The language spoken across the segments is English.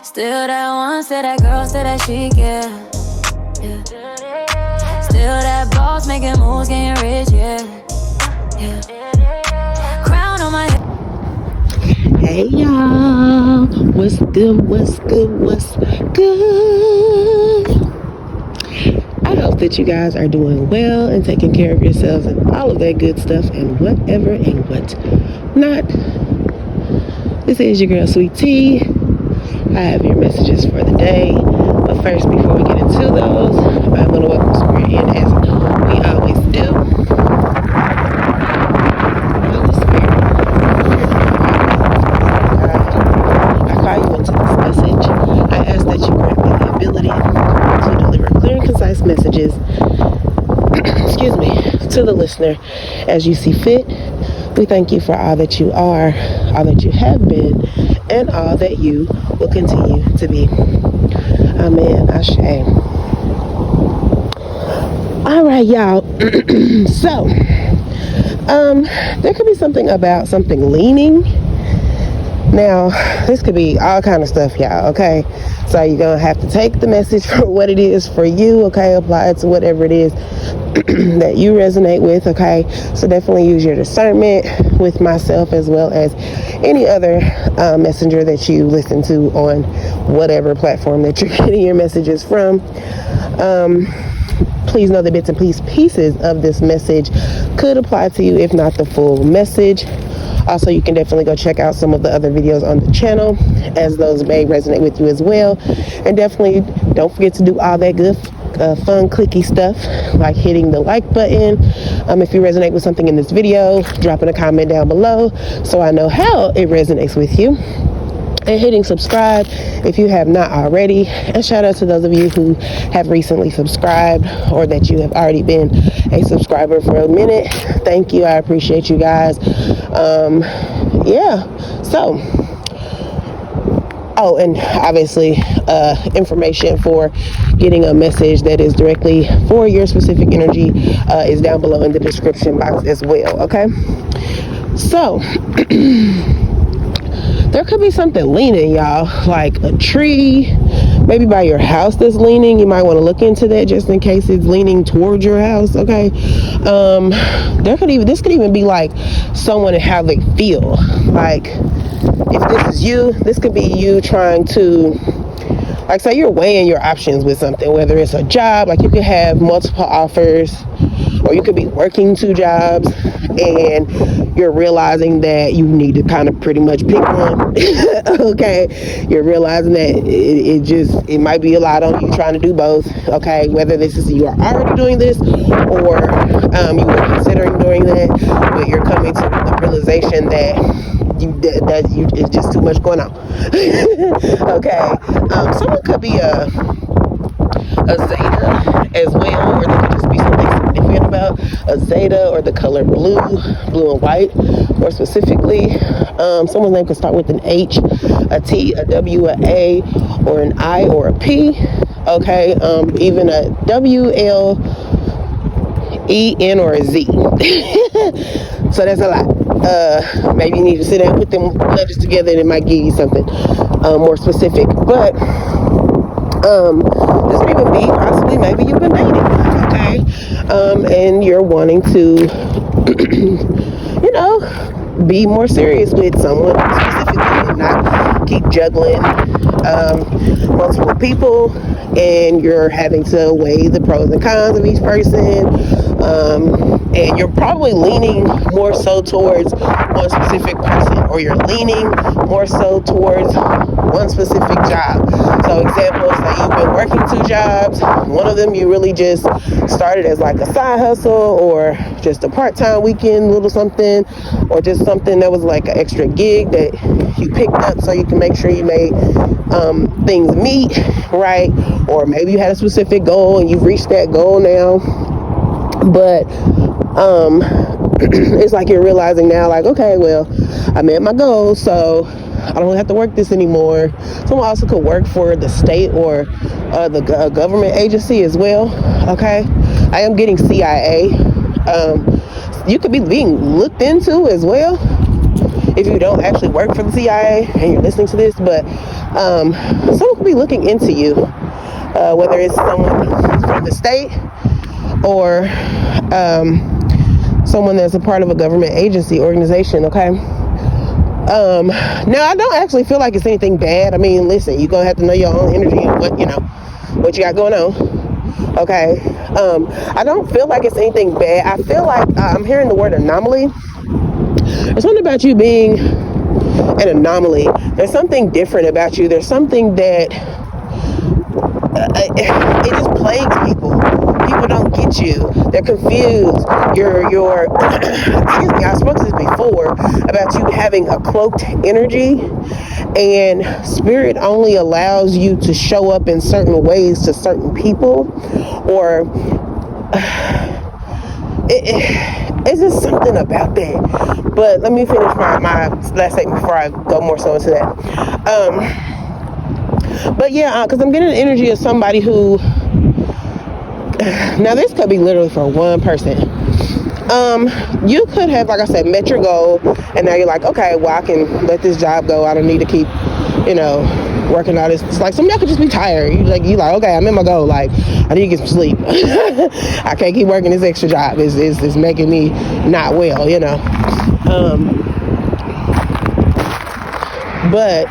Still that one, still that girl, still that chic, yeah. Still that boss making moves, getting rich, yeah. Crown on my head. Hey y'all, what's good, what's good, what's good? I hope that you guys are doing well and taking care of yourselves and all of that good stuff and whatever and what not. This is your girl Sweet T. I have your messages for the day. But first, before we get into those, I'm going to welcome Spirit in as we always do. Holy Spirit, I call you into this message. I ask that you grant me the ability to deliver clear and concise messages to the listener as you see fit. We thank you for all that you are, all that you have been, and all that you will continue to be. Amen. Ashe. All right, y'all. So, there could be something about something leaning. Now, this could be all kind of stuff, y'all, okay? So you're going to have to take the message for what it is for you, okay? Apply it to whatever it is that you resonate with, okay? So definitely use your discernment with myself as well as any other messenger that you listen to on whatever platform that you're getting your messages from. Please know the bits and pieces of this message could apply to you, if not the full message. Also, you can definitely go check out some of the other videos on the channel, as those may resonate with you as well. And definitely don't forget to do all that good fun clicky stuff, like hitting the like button if you resonate with something in this video, dropping a comment down below so I know how it resonates with you, and hitting subscribe if you have not already. And shout out to those of you who have recently subscribed or that you have already been a subscriber for a minute. Thank you. I appreciate you guys. So and obviously information for getting a message that is directly for your specific energy is down below in the description box as well, okay? So there could be something leaning, y'all, like a tree, maybe by your house that's leaning. You might want to look into that just in case it's leaning towards your house, okay? This could even be like someone and how they feel. Like, if this is you, this could be you trying to, like, say you're weighing your options with something, whether it's a job, like you could have multiple offers, or you could be working 2 jobs and you're realizing that you need to kind of pretty much pick one. Okay, you're realizing that it might be a lot on you trying to do both. Okay, whether this is you are already doing this or you were considering doing that, but you're coming to the realization that it's just too much going on. Okay, someone could be a Zeta as well, or there could just be something significant about a Zeta or the color blue and white, or specifically someone's name could start with an H, a T, a W, a A, or an I, or a P. Okay, even a W, L, E, N, or a Z. So that's a lot. Maybe you need to sit down and put them letters together and it might give you something more specific. But this could even be possibly maybe you've been dating, okay? And you're wanting to, be more serious with someone specifically and not keep juggling multiple people, and you're having to weigh the pros and cons of each person. And you're probably leaning more so towards one specific person, or you're leaning more so towards one specific job. So examples, like you've been working 2 jobs, one of them you really just started as like a side hustle, or just a part-time weekend little something, or just something that was like an extra gig that you picked up so you can make sure you made things meet, right? Or maybe you had a specific goal and you've reached that goal now, but it's like you're realizing now, like, okay, well, I met my goal, so I don't have to work this anymore. Someone also could work for the state or the government agency as well, okay? I am getting CIA. You could be being looked into as well if you don't actually work for the CIA and you're listening to this, but Someone could be looking into you, whether it's someone from the state or someone that's a part of a government agency, organization, okay? Now, I don't actually feel like it's anything bad. I mean, listen, you're going to have to know your own energy and what you got going on, okay? I don't feel like it's anything bad. I feel like I'm hearing the word anomaly. There's something about you being an anomaly. There's something different about you. There's something that it just plagues people. People don't get you. They're confused. You're excuse me, I spoke to this before about you having a cloaked energy, and spirit only allows you to show up in certain ways to certain people, or it's just something about that. But let me finish my last statement before I go more so into that. But yeah, because I'm getting the energy of somebody who, now this could be literally for one person. You could have, like I said, met your goal, and now you're like, okay, well, I can let this job go. I don't need to keep, working all this. It's like some of y'all could just be tired. You like, okay, I'm in my goal. Like, I need to get some sleep. I can't keep working this extra job. It's making me not well, But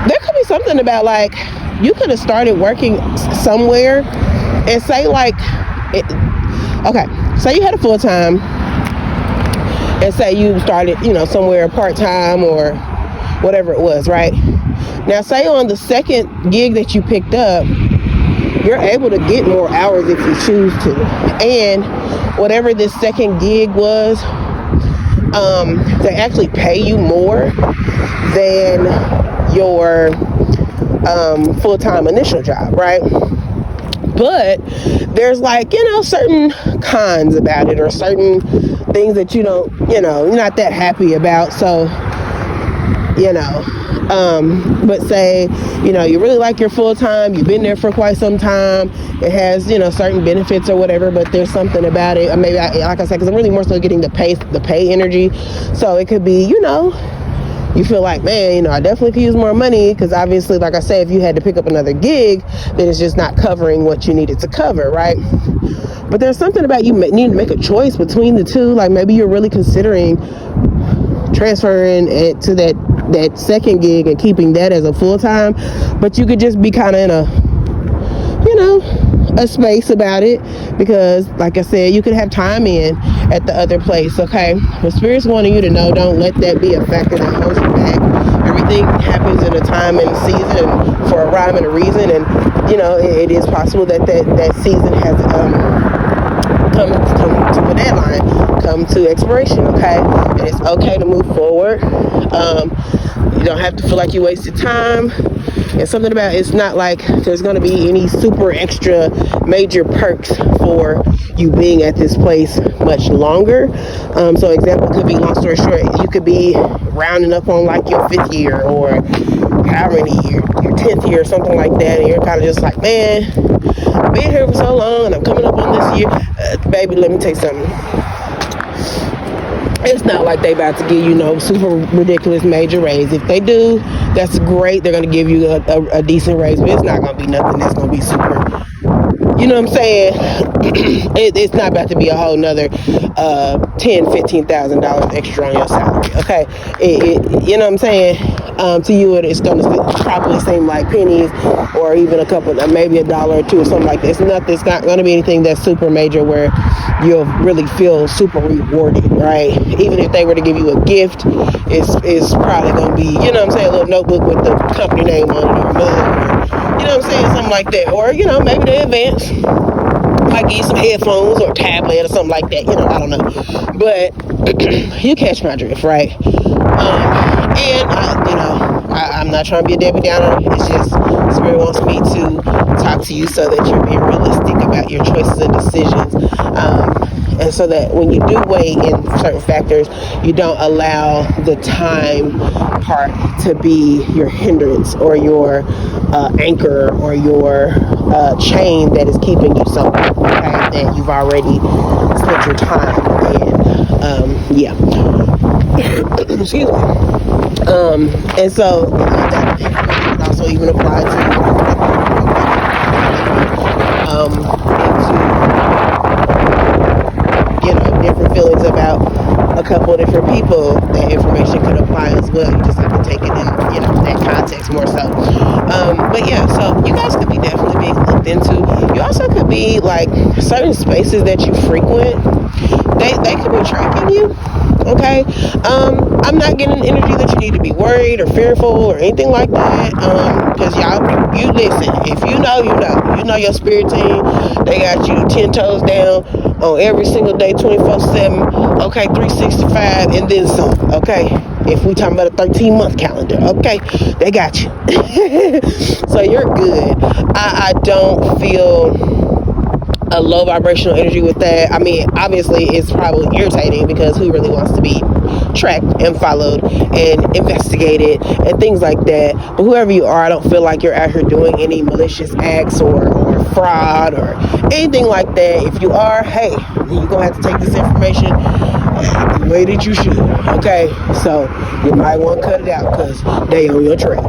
there could be something about, like, you could have started working somewhere and say, like, say you had a full-time, and say you started, somewhere part-time or whatever it was, right? Now, say on the second gig that you picked up, you're able to get more hours if you choose to. And whatever this second gig was, they actually pay you more than your full-time initial job, right? But there's, like, certain cons about it, or certain things that you don't, you're not that happy about. So, but say, you really like your full-time, you've been there for quite some time, it has, certain benefits or whatever, but there's something about it. Or maybe, like I said, because I'm really more so getting the pay energy. So it could be, you feel like, man, I definitely could use more money, because obviously, like I said, if you had to pick up another gig, then it's just not covering what you needed to cover, right? But there's something about you need to make a choice between the two. Like, maybe you're really considering transferring it to that second gig and keeping that as a full-time, but you could just be kind of in a space about it, because, like I said, you could have time in at the other place, okay? But Spirit's wanting you to know, don't let that be a factor that holds you back. Everything happens in a time and a season, and for a rhyme and a reason, and it is possible that season has come to a deadline, come to expiration, okay? And it's okay to move forward. You don't have to feel like you wasted time. And something about it's not like there's going to be any super extra major perks for you being at this place much longer. So example could be, long story short, you could be rounding up on like your 5th year, or however many year, your 10th year or something like that, and you're kind of just like, man, I've been here for so long and I'm coming up on this year. Baby, let me tell you something. It's not like they about to give you no super ridiculous major raise. If they do, that's great. They're going to give you a decent raise, but it's not going to be nothing that's going to be super, you know what I'm saying? It's not about to be a whole nother $10,000-$15,000 extra on your salary, okay? You know what I'm saying? To you, it's going to probably seem like pennies, or even a couple, maybe $1 or $2 or something like that. It's not going to be anything that's super major where you'll really feel super rewarded, right? Even if they were to give you a gift, it's probably going to be, you know what I'm saying, a little notebook with the company name on it, or mug, or, you know what I'm saying, something like that. Or, maybe they advance, might give you some headphones or a tablet or something like that, I don't know. But you catch my drift, right? And I'm not trying to be a Debbie Downer. It's just Spirit wants me to talk to you so that you're being realistic about your choices and decisions, and so that when you do weigh in certain factors, you don't allow the time part to be your hindrance, or your anchor, or your chain that is keeping you somewhere, okay, that you've already spent your time in. Excuse me. And so that also even apply to different feelings about a couple of different people. That information could apply as well. You just have to take it in, that context more so. But yeah, so you guys could be definitely being looked into. You also could be like certain spaces that you frequent. They could be tracking you. Okay, I'm not getting energy that you need to be worried or fearful or anything like that. Because you listen. If you know your spirit team. They got you 10 toes down on every single day, 24/7. Okay, 365, and then some. Okay, if we talking about a 13-month calendar. Okay, they got you. So you're good. I don't feel a low vibrational energy with that. I mean, obviously it's probably irritating because who really wants to be tracked and followed and investigated and things like that. But whoever you are, I don't feel like you're out here doing any malicious acts or fraud or anything like that. If you are, hey, you're gonna have to take this information the way that you should. Okay, so you might want to cut it out because they on your trail.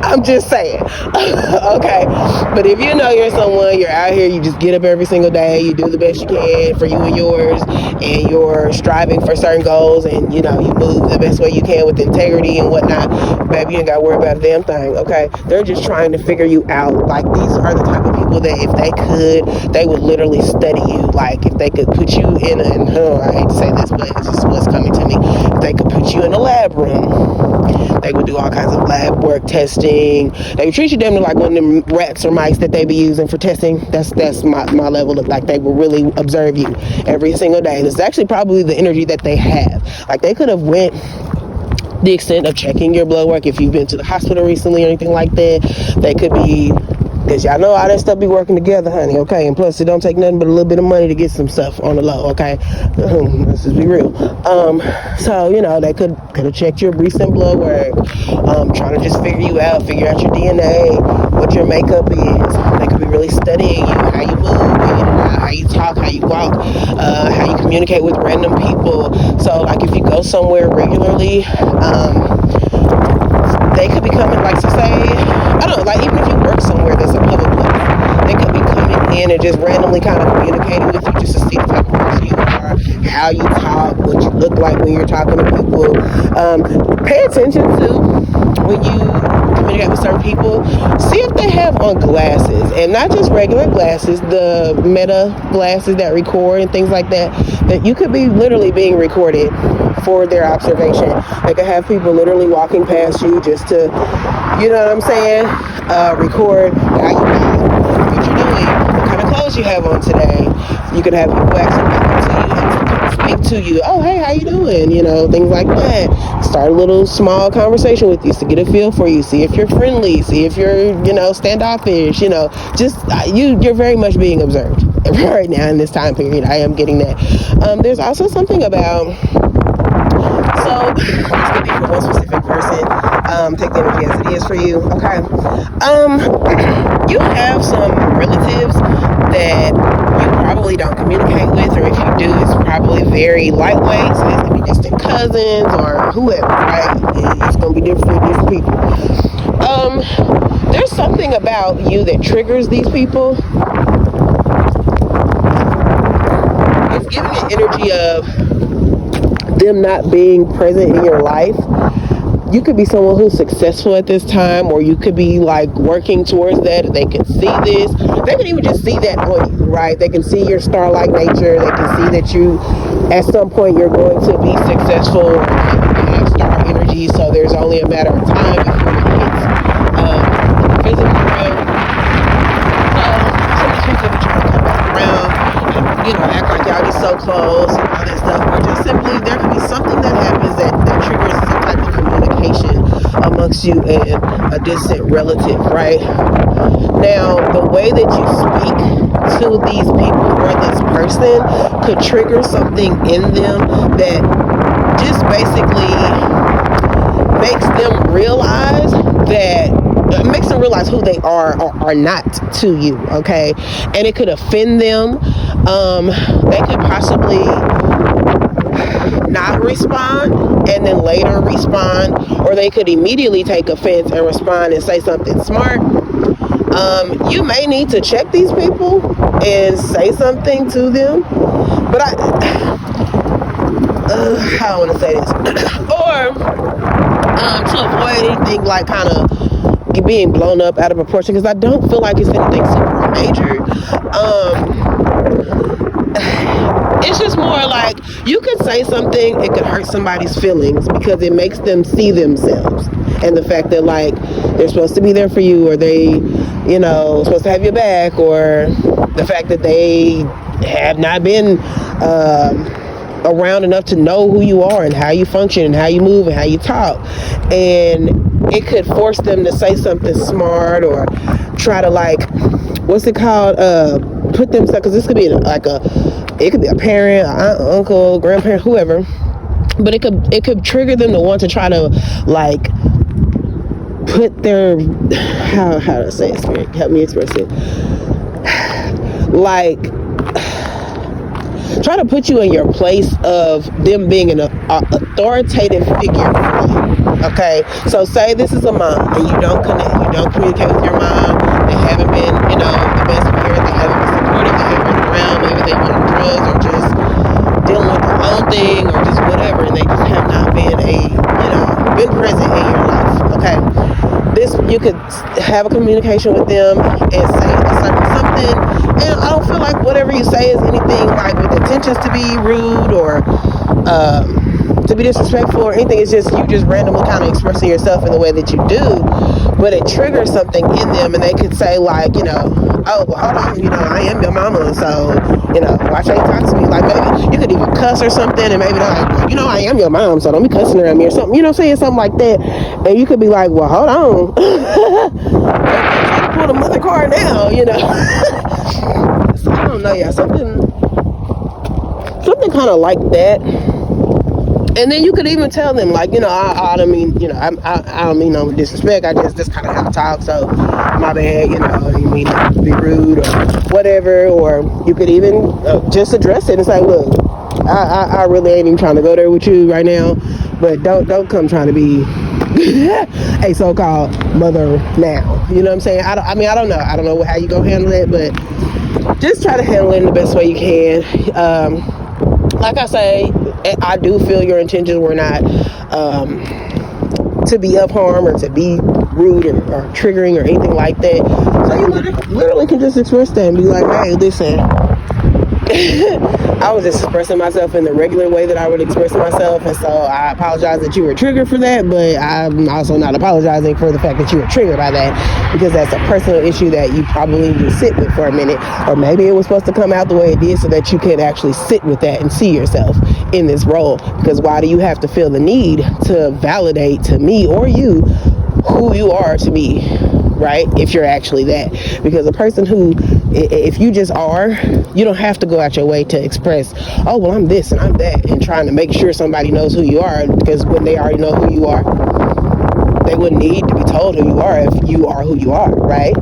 I'm just saying. Okay, but if you know you're someone, you're out here, you just get up every single day, you do the best you can for you and yours, and you're striving for certain goals, and you move the best way you can with integrity and whatnot, baby, you ain't got to worry about a damn thing. Okay, they're just trying to figure you out. Like, these are the type of people that if they could, they would literally study you. Like, if they could put you in I hate to say this, but it's just what's coming to me. If they could put you in a lab room, they would do all kinds of lab work, testing. They would treat you damn near like one of them rats or mice that they be using for testing. That's my level of, like, they will really observe you every single day. This is actually probably the energy that they have. Like, they could have went the extent of checking your blood work if you've been to the hospital recently or anything like that. They could be, because y'all know all that stuff be working together, honey, okay? And plus, it don't take nothing but a little bit of money to get some stuff on the low, okay? Let's just be real. So, they could have checked your recent blood work, trying to just figure out your DNA, what your makeup is. They could be really studying you, how you move, how you talk, how you walk, how you communicate with random people. So, like, if you go somewhere regularly, they could be coming, like, to say, I don't know, like, even if you work somewhere that's a public place, they could be coming in and just randomly kind of communicating with you just to see the type of person you are, how you talk, what you look like when you're talking to people. Pay attention to when you communicate with certain people. See if they have on glasses, and not just regular glasses, the meta glasses that record and things like that, that you could be literally being recorded for their observation. They could have people literally walking past you just to, you know what I'm saying, record how you are, what you're doing, what kind of clothes you have on today. You could have people actually come to you and speak to you. Oh, hey, how you doing? Things like that. Start a little small conversation with you to get a feel for you. See if you're friendly. See if you're, standoffish. You're very much being observed right now in this time period. I am getting that. There's also something about, so this could be for one specific person. Take the energy as it is for you. Okay. You have some relatives that you probably don't communicate with, or if you do, it's probably very lightweight. So it's gonna be distant cousins or whoever, right? It's gonna be different for different people. There's something about you that triggers these people. It's giving an energy of them not being present in your life. You could be someone who's successful at this time, or you could be like working towards that. They can see this. They can even just see that on you, right? They can see your star-like nature. They can see that you, at some point, you're going to be successful. You have star energy, so there's only a matter of time before it hits the physical realm. Some of these people be trying to come back around and, act like y'all get so close and all that stuff. Or just simply, there could be something that happens that triggers some type of communication amongst you and a distant relative, right? Now, the way that you speak to these people or this person could trigger something in them that just basically makes them realize who they are or are not to you, okay? And it could offend them. They could possibly not respond and then later respond, or they could immediately take offense and respond and say something smart. You may need to check these people and say something to them. But how I want to say this, or to avoid anything like kind of being blown up out of proportion, because I don't feel like it's anything super major. It's just more like you could say something, it could hurt somebody's feelings because it makes them see themselves, and the fact that like they're supposed to be there for you, or they, you know, supposed to have your back, or the fact that they have not been around enough to know who you are and how you function and how you move and how you talk. And it could force them to say something smart or try to like, what's it called, put themselves, because this could be like it could be a parent, aunt, uncle, grandparent, whoever, but it could trigger them to want to try to like put their, how to say it, Spirit, help me express it, like try to put you in your place of them being an authoritative figure for you. Okay, so say this is a mom and you don't communicate with your mom. They haven't been, you know, the best parent. They haven't been supportive. They haven't been around. Maybe they went on drugs or just dealing with their own thing or just whatever, and they just have not been been present in your life. Okay, this, you could have a communication with them and say a certain something, and I don't feel like whatever you say is anything like with intentions to be rude or to be disrespectful or anything. It's just you just randomly kind of expressing yourself in the way that you do, but it triggers something in them, and they could say like, you know, oh, well, hold on, you know, I am your mama, so, you know, why should you talk to me? Like, maybe you could even cuss or something, and maybe they're like, well, you know, I am your mom, so don't be cussing around me or something, you know, saying something like that. And you could be like, well, hold on, I'm trying to pull the mother card now, you know. So I don't know, yeah, something kind of like that. And then you could even tell them, like, you know, I don't mean, you know, I don't mean no disrespect. I just kind of have to talk, so my bad, you know, I didn't mean to be rude or whatever. Or you could even just address it and say, look, I really ain't even trying to go there with you right now, but don't come trying to be a so-called mother now. You know what I'm saying? I don't know. I don't know how you gonna handle it, but just try to handle it in the best way you can. Like I say, I do feel your intentions were not to be of harm or to be rude or triggering or anything like that. So you literally can just express that and be like, hey, listen, I was just expressing myself in the regular way that I would express myself, and so I apologize that you were triggered for that, but I'm also not apologizing for the fact that you were triggered by that, because that's a personal issue that you probably need to sit with for a minute, or maybe it was supposed to come out the way it did so that you could actually sit with that and see yourself in this role. Because why do you have to feel the need to validate to me or you who you are to me, right? If you're actually that. Because a person who, if you just are, you don't have to go out your way to express, oh, well, I'm this and I'm that, and trying to make sure somebody knows who you are, because when they already know who you are, they wouldn't need to be told who you are if you are who you are, right?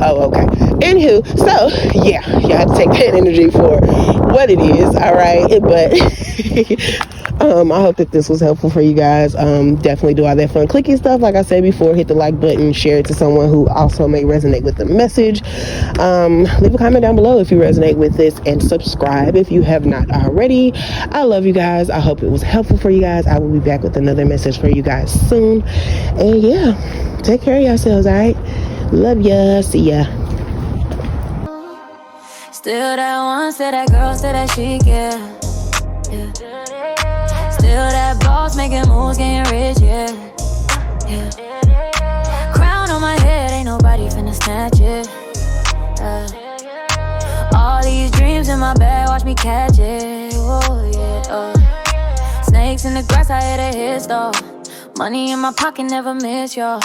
Oh, okay. Anywho, so yeah, you have to take that energy for what it is, all right? But I hope that this was helpful for you guys. Definitely do all that fun clicky stuff. Like I said before, hit the like button, share it to someone who also may resonate with the message. Leave a comment down below if you resonate with this, and subscribe if you have not already. I love you guys. I hope it was helpful for you guys. I will be back with another message for you guys soon. And yeah, take care of yourselves, all right? Love ya. See ya. Still that one, still that girl, still that chic, yeah. Still that boss making moves, getting rich, yeah. Crown on my head, ain't nobody finna snatch it. All these dreams in my bag, watch me catch it. Oh yeah. Snakes in the grass, I hit a hit though. Money in my pocket, never miss, y'all.